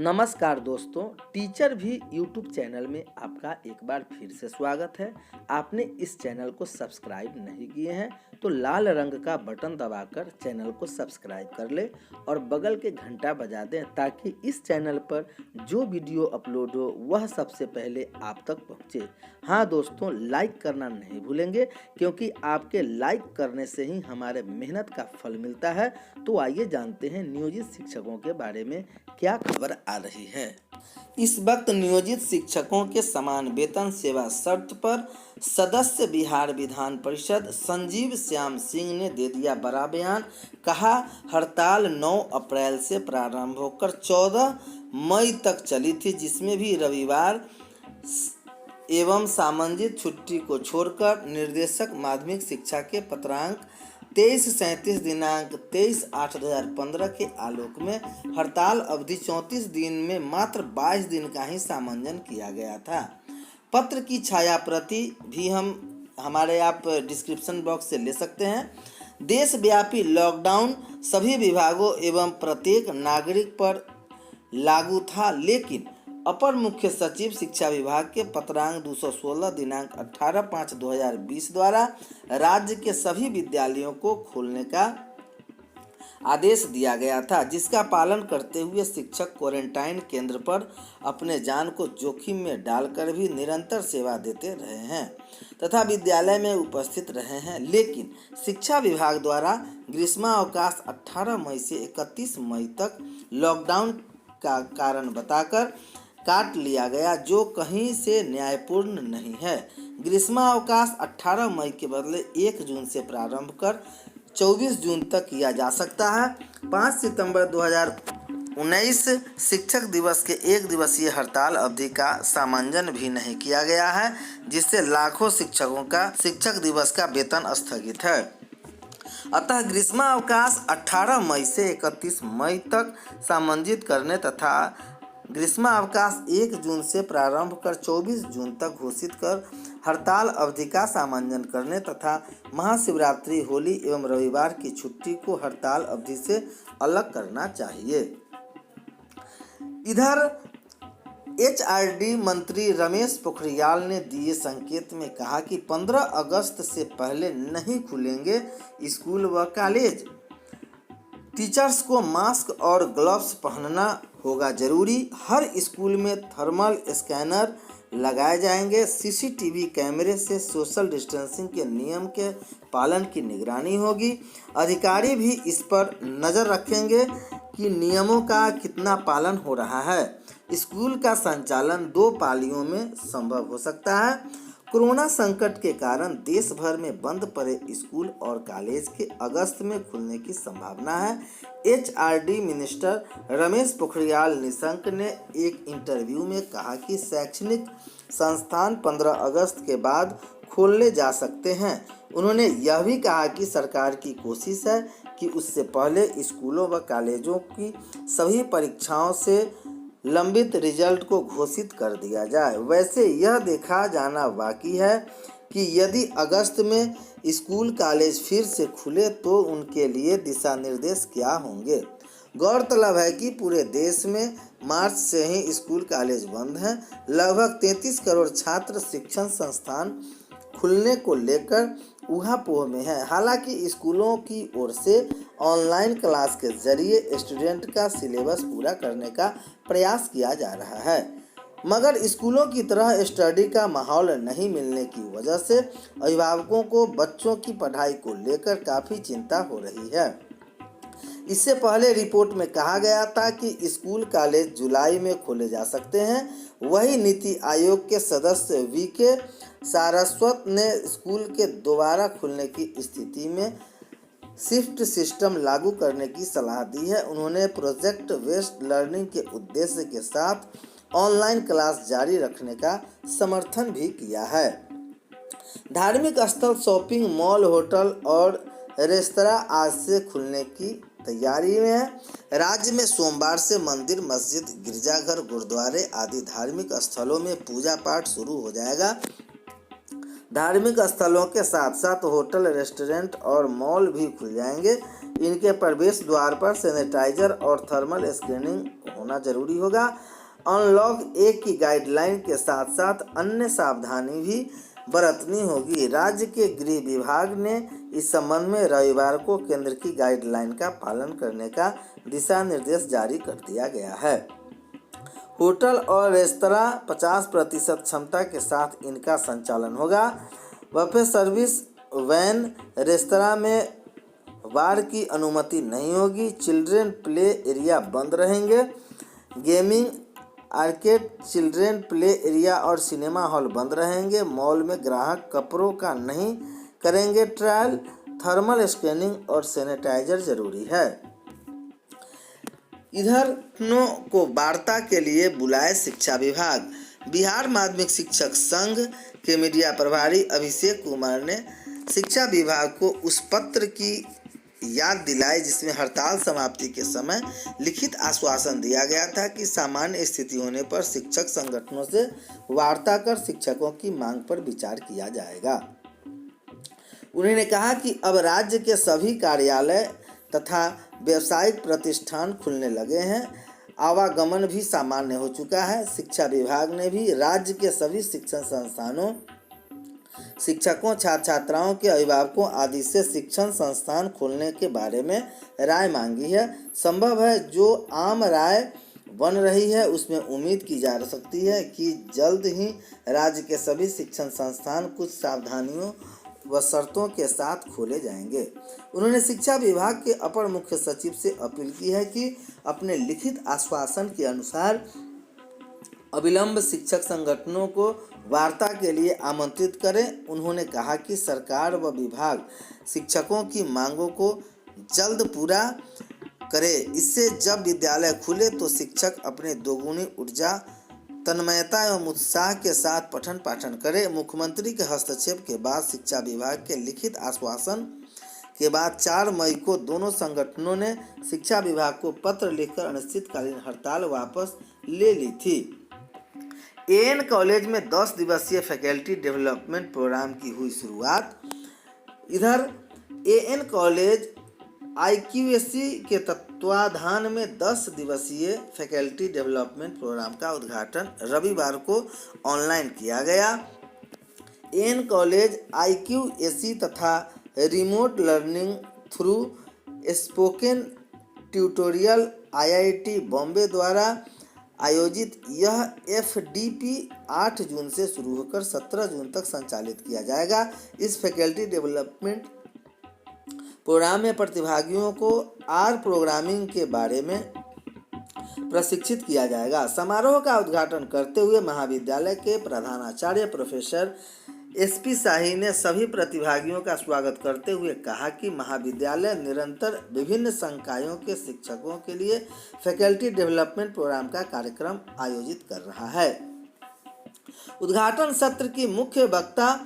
नमस्कार दोस्तों, टीचर भी यूट्यूब चैनल में आपका एक बार फिर से स्वागत है। आपने इस चैनल को सब्सक्राइब नहीं किए हैं तो लाल रंग का बटन दबाकर चैनल को सब्सक्राइब कर ले और बगल के घंटा बजा दें ताकि इस चैनल पर जो वीडियो अपलोड हो वह सबसे पहले आप तक पहुंचे। हाँ दोस्तों, लाइक करना नहीं भूलेंगे क्योंकि आपके लाइक करने से ही हमारे मेहनत का फल मिलता है। तो आइए जानते हैं नियोजित शिक्षकों के बारे में क्या खबर आ रही है। इस वक्त नियोजित शिक्षकों के समान वेतन सेवा शर्त पर सदस्य बिहार विधान परिषद संजीव श्याम सिंह ने दे दिया बड़ा बयान। कहा, हड़ताल 9 अप्रैल से प्रारंभ होकर 14 मई तक चली थी, जिसमें भी रविवार एवं सामाजिक छुट्टी को छोड़कर निर्देशक माध्यमिक शिक्षा के पत्रांक 2337 दिनांक 23/8/2015 के आलोक में हड़ताल अवधि 34 दिन में मात्र 22 दिन का ही सामंजन किया गया था। पत्र की छाया प्रति भी हमारे आप डिस्क्रिप्शन बॉक्स से ले सकते हैं। देशव्यापी लॉकडाउन सभी विभागों एवं प्रत्येक नागरिक पर लागू था, लेकिन अपर मुख्य सचिव शिक्षा विभाग के पत्रांक 216 दिनांक 18/5/2020 द्वारा राज्य के सभी विद्यालयों को खोलने का आदेश दिया गया था, जिसका पालन करते हुए शिक्षक क्वारंटाइन केंद्र पर अपने जान को जोखिम में डालकर भी निरंतर सेवा देते रहे हैं तथा विद्यालय में उपस्थित रहे हैं। लेकिन शिक्षा विभाग द्वारा ग्रीष्मावकाश 18 मई से 31 मई तक लॉकडाउन का कारण बताकर काट लिया गया, जो कहीं से न्यायपूर्ण नहीं है। ग्रीष्मावकाश 18 मई के बदले 1 जून से प्रारंभ कर 24 जून तक किया जा सकता है। 5 सितंबर 2019 शिक्षक दिवस के 1 दिवसीय हड़ताल अवधि का सामंजन भी नहीं किया गया है, जिससे लाखों शिक्षकों का शिक्षक दिवस का वेतन स्थगित है। अतः ग्रीष्मावकाश 18 मई से 31 मई तक सामंजित करने तथा ग्रीष्मावकाश 1 जून से प्रारंभ कर 24 जून तक घोषित कर हड़ताल अवधि का सामंजन करने तथा महाशिवरात्रि, होली एवं रविवार की छुट्टी को हड़ताल अवधि से अलग करना चाहिए। इधर एचआरडी मंत्री रमेश पोखरियाल ने दिए संकेत में कहा कि 15 अगस्त से पहले नहीं खुलेंगे स्कूल व कॉलेज। टीचर्स को मास्क और ग्लव्स पहनना होगा जरूरी। हर स्कूल में थर्मल स्कैनर लगाए जाएंगे। सीसीटीवी कैमरे से सोशल डिस्टेंसिंग के नियम के पालन की निगरानी होगी। अधिकारी भी इस पर नज़र रखेंगे कि नियमों का कितना पालन हो रहा है। स्कूल का संचालन 2 पालियों में संभव हो सकता है। कोरोना संकट के कारण देश भर में बंद पड़े स्कूल और कॉलेज के अगस्त में खुलने की संभावना है। एचआरडी मिनिस्टर रमेश पोखरियाल निशंक ने एक इंटरव्यू में कहा कि शैक्षणिक संस्थान 15 अगस्त के बाद खोलने जा सकते हैं। उन्होंने यह भी कहा कि सरकार की कोशिश है कि उससे पहले स्कूलों व कॉलेजों की सभी परीक्षाओं से लंबित रिजल्ट को घोषित कर दिया जाए। वैसे यह देखा जाना बाकी है कि यदि अगस्त में स्कूल कॉलेज फिर से खुले तो उनके लिए दिशा निर्देश क्या होंगे। गौरतलब है कि पूरे देश में मार्च से ही स्कूल कॉलेज बंद हैं। लगभग 33 करोड़ छात्र शिक्षण संस्थान खुलने को लेकर ऊहापोह में है। हालांकि स्कूलों की ओर से ऑनलाइन क्लास के जरिए स्टूडेंट का सिलेबस पूरा करने का प्रयास किया जा रहा है, मगर स्कूलों की तरह स्टडी का माहौल नहीं मिलने की वजह से अभिभावकों को बच्चों की पढ़ाई को लेकर काफ़ी चिंता हो रही है। इससे पहले रिपोर्ट में कहा गया था कि स्कूल कॉलेज जुलाई में खोले जा सकते हैं। वही नीति आयोग के सदस्य वीके सारस्वत ने स्कूल के दोबारा खुलने की स्थिति में शिफ्ट सिस्टम लागू करने की सलाह दी है। उन्होंने प्रोजेक्ट बेस्ड लर्निंग के उद्देश्य के साथ ऑनलाइन क्लास जारी रखने का समर्थन भी किया है। धार्मिक स्थल, शॉपिंग मॉल, होटल और रेस्तरां आज से खुलने की तैयारी में है। राज्य में सोमवार से मंदिर, मस्जिद, गिरजाघर, गुरुद्वारे आदि धार्मिक स्थलों में पूजा पाठ शुरू हो जाएगा। धार्मिक स्थलों के साथ साथ होटल, रेस्टोरेंट और मॉल भी खुल जाएंगे। इनके प्रवेश द्वार पर सैनिटाइजर और थर्मल स्क्रीनिंग होना जरूरी होगा। अनलॉक 1 की गाइडलाइन के साथ साथ अन्य सावधानी भी बरतनी होगी। राज्य के गृह विभाग ने इस संबंध में रविवार को केंद्र की गाइडलाइन का पालन करने का दिशा निर्देश जारी कर दिया गया है। होटल और रेस्तरां 50% क्षमता के साथ इनका संचालन होगा। बफे सर्विस वैन रेस्तरां में बार की अनुमति नहीं होगी। चिल्ड्रेन प्ले एरिया बंद रहेंगे। Gaming arcade, children play area और सिनेमा हॉल बंद रहेंगे। मॉल में ग्राहक कपड़ों का नहीं करेंगे ट्रायल। थर्मल स्कैनिंग और सैनिटाइजर जरूरी है। इधर को वार्ता के लिए बुलाए शिक्षा विभाग। बिहार माध्यमिक शिक्षक संघ के मीडिया प्रभारी अभिषेक कुमार ने शिक्षा विभाग को उस पत्र की याद दिलाई जिसमें हड़ताल समाप्ति के समय लिखित आश्वासन दिया गया था कि सामान्य स्थिति होने पर शिक्षक संगठनों से वार्ता कर शिक्षकों की मांग पर विचार किया जाएगा। उन्होंने कहा कि अब राज्य के सभी कार्यालय तथा व्यावसायिक प्रतिष्ठान खुलने लगे हैं। आवागमन भी सामान्य हो चुका है। शिक्षा विभाग ने भी राज्य के सभी शिक्षण संस्थानों, शिक्षकों, छात्र छात्राओं के अभिभावकों आदि से शिक्षण संस्थान खोलने के बारे में राय मांगी है। संभव है जो आम राय बन रही है उसमें उम्मीद की जा सकती है कि जल्द ही राज्य के सभी शिक्षण संस्थान कुछ सावधानियों व शर्तों के साथ खोले जाएंगे। उन्होंने शिक्षा विभाग के अपर मुख्य सचिव से अपील की है कि अपने लिखित आश्वासन के अनुसार अविलंब शिक्षक संगठनों को वार्ता के लिए आमंत्रित करें। उन्होंने कहा कि सरकार व विभाग शिक्षकों की मांगों को जल्द पूरा करे। इससे जब विद्यालय खुले तो शिक्षक अपने दोगुनी ऊर्जा, तन्मयता एवं उत्साह के साथ पठन पाठन करे। मुख्यमंत्री के हस्तक्षेप के बाद शिक्षा विभाग के लिखित आश्वासन के बाद 4 मई को दोनों संगठनों ने शिक्षा विभाग को पत्र लिखकर अनिश्चितकालीन हड़ताल वापस ले ली थी। एएन कॉलेज में 10 दिवसीय फैकल्टी डेवलपमेंट प्रोग्राम की हुई शुरुआत। इधर एएन कॉलेज IQAC के तत्वाधान में 10 दिवसीय फैकल्टी डेवलपमेंट प्रोग्राम का उद्घाटन रविवार को ऑनलाइन किया गया। एएन कॉलेज IQAC तथा remote learning through spoken tutorial IIT Bombay द्वारा आयोजित यह FDP 8 जून से शुरू होकर 17 जून तक संचालित किया जाएगा। इस फैकल्टी डेवलपमेंट प्रोग्राम में प्रतिभागियों को R प्रोग्रामिंग के बारे में प्रशिक्षित किया जाएगा। समारोह का उद्घाटन करते हुए महाविद्यालय के प्रधानाचार्य प्रोफेसर SP शाही ने सभी प्रतिभागियों का स्वागत करते हुए कहा कि महाविद्यालय निरंतर विभिन्न संकायों के शिक्षकों के लिए फैकल्टी डेवलपमेंट प्रोग्राम का कार्यक्रम आयोजित कर रहा है। उद्घाटन सत्र की मुख्य वक्ता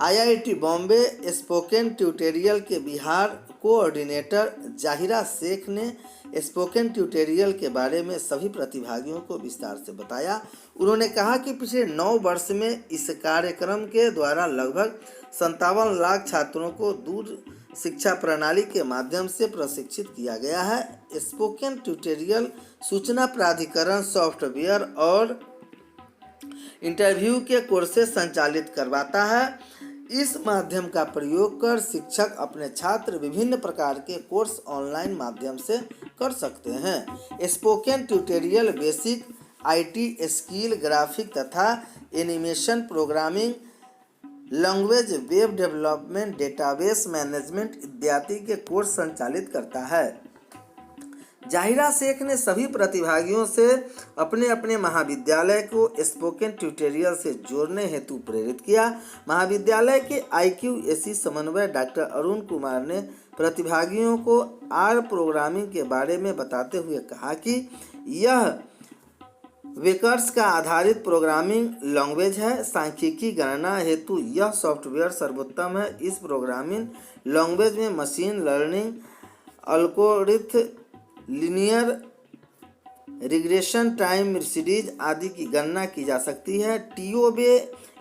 IIT बॉम्बे स्पोकन ट्यूटोरियल के बिहार कोऑर्डिनेटर जाहिरा शेख ने स्पोकन ट्यूटोरियल के बारे में सभी प्रतिभागियों को विस्तार से बताया। उन्होंने कहा कि पिछले 9 वर्ष में इस कार्यक्रम के द्वारा लगभग 57 लाख छात्रों को दूर शिक्षा प्रणाली के माध्यम से प्रशिक्षित किया गया है। स्पोकन ट्यूटोरियल सूचना प्राधिकरण सॉफ्टवेयर और इंटरव्यू के कोर्सेज संचालित करवाता है। इस माध्यम का प्रयोग कर शिक्षक अपने छात्र विभिन्न प्रकार के कोर्स ऑनलाइन माध्यम से कर सकते हैं। Spoken tutorial basic IT skill, graphic तथा animation, programming language, web development, database management इत्यादि के कोर्स संचालित करता है। जाहिरा शेख ने सभी प्रतिभागियों से अपने अपने महाविद्यालय को स्पोकन ट्यूटोरियल से जोड़ने हेतु प्रेरित किया। महाविद्यालय के IQAC समन्वय डॉक्टर अरुण कुमार ने प्रतिभागियों को R प्रोग्रामिंग के बारे में बताते हुए कहा कि यह वेक्टर्स का आधारित प्रोग्रामिंग लैंग्वेज है। सांख्यिकी गणना हेतु यह सॉफ्टवेयर सर्वोत्तम है। इस प्रोग्रामिंग लैंग्वेज में machine learning algorithm, linear regression, time series आदि की गणना की जा सकती है। TOB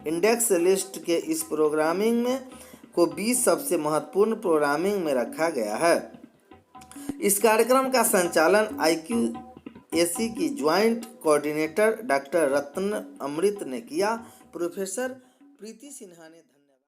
इंडेक्स लिस्ट के इस प्रोग्रामिंग में को 20 सबसे महत्वपूर्ण प्रोग्रामिंग में रखा गया है। इस कार्यक्रम का संचालन IQAC की ज्वाइंट कोऑर्डिनेटर डॉक्टर रत्न अमृत ने किया। प्रोफेसर प्रीति सिन्हा ने